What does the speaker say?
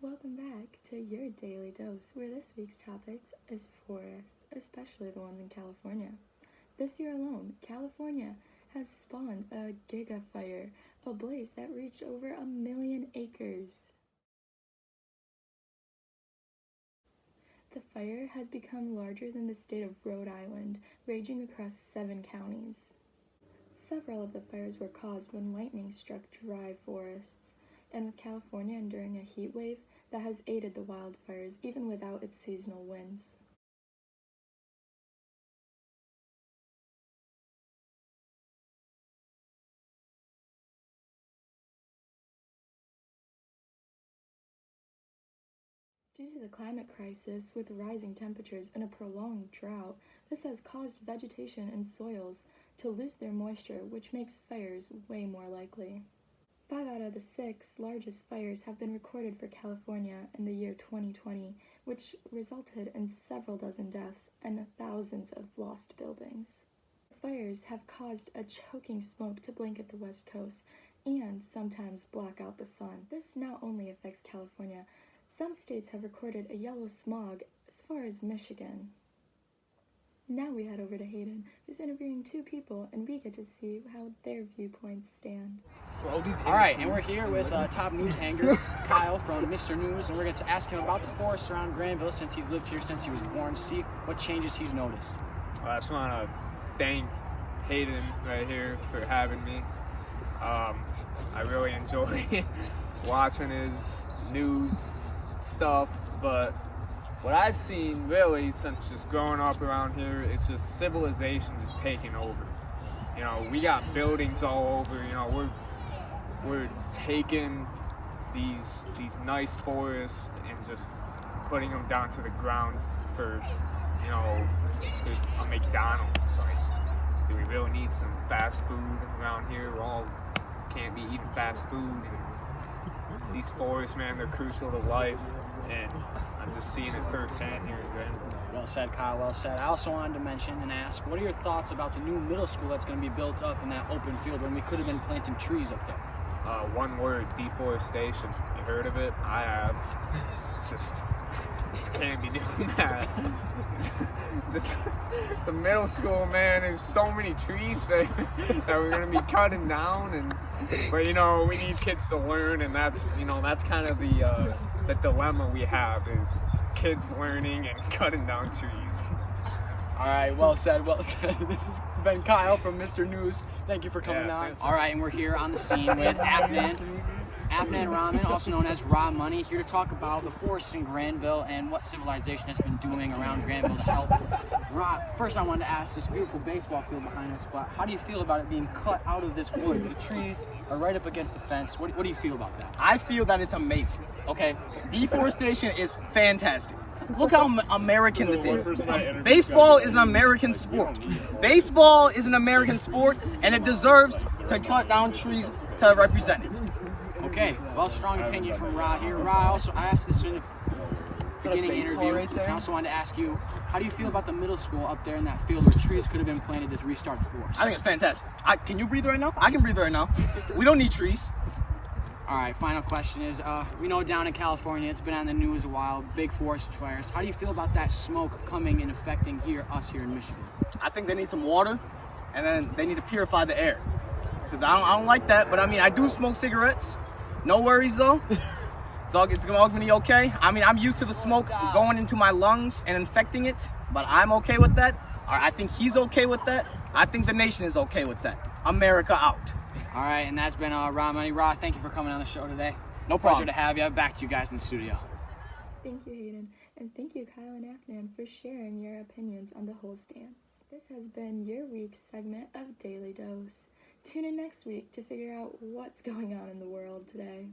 Welcome back to your Daily Dose, where this week's topic is forests, especially the ones in California. This year alone, California has spawned a gigafire, a blaze that reached over 1 million acres. The fire has become larger than the state of Rhode Island, raging across 7 counties. Several of the fires were caused when lightning struck dry forests, and with California enduring a heat wave that has aided the wildfires even without its seasonal winds. Due to the climate crisis with rising temperatures and a prolonged drought, this has caused vegetation and soils to lose their moisture, which makes fires way more likely. 5 out of the 6 largest fires have been recorded for California in the year 2020, which resulted in several dozen deaths and thousands of lost buildings. The fires have caused a choking smoke to blanket the West Coast and sometimes block out the sun. This not only affects California, some states have recorded a yellow smog as far as Michigan. Now we head over to Hayden, who's interviewing 2 people, and we get to see how their viewpoints stand. Alright, and we're here with top news anchor Kyle from Mr. News, and we're going to ask him about the forest around Granville since he's lived here since he was born, to see what changes he's noticed. I just want to thank Hayden right here for having me. I really enjoy watching his news stuff, but what I've seen really since just growing up around here is just civilization just taking over. You know, we got buildings all over. You know, we're taking these nice forests and just putting them down to the ground for, you know, there's a McDonald's. Like, do we really need some fast food around here? We all can't be eating fast food. And these forests, man, they're crucial to life, and I'm just seeing it firsthand here in Granville. Well said, Kyle, well said. I also wanted to mention and ask, what are your thoughts about the new middle school that's going to be built up in that open field when we could have been planting trees up there? One word: deforestation. You heard of it? I have. Just can't be doing that. Just the middle school, man. There's so many trees there that we're gonna be cutting down, but you know, we need kids to learn, and that's kind of the dilemma we have is kids learning and cutting down trees. All right, well said, well said. This has been Kyle from Mr. News. Thank you for coming on. All right, and we're here on the scene with Afnan Rahman, also known as Raw Money, here to talk about the forest in Granville and what civilization has been doing around Granville to help. Raw, first I wanted to ask, this beautiful baseball field behind us, but how do you feel about it being cut out of this woods? The trees are right up against the fence. What do you feel about that? I feel that it's amazing, okay? Deforestation is fantastic. Look how American this is. Baseball is an American sport. Baseball is an American sport, and it deserves to cut down trees to represent it. Okay, well, strong opinion from Ra here. Ra, I asked this in the beginning interview. I also wanted to ask you, how do you feel about the middle school up there in that field where trees could have been planted to restart the forest? I think it's fantastic. Can you breathe right now? I can breathe right now. We don't need trees. All right, final question is, we know down in California, it's been on the news a while, big forest fires. How do you feel about that smoke coming and affecting us here in Michigan? I think they need some water, and then they need to purify the air. Because I don't like that, but I mean, I do smoke cigarettes. No worries though. It's all going to be okay. I mean, I'm used to the smoke going into my lungs and infecting it, but I'm okay with that. I think he's okay with that. I think the nation is okay with that. America out. All right, and that's been Ra Money. Ra, thank you for coming on the show today. No problem. Pleasure to have you. Back to you guys in the studio. Thank you, Hayden, and thank you, Kyle and Afnan, for sharing your opinions on the whole stance. This has been your week's segment of Daily Dose. Tune in next week to figure out what's going on in the world today.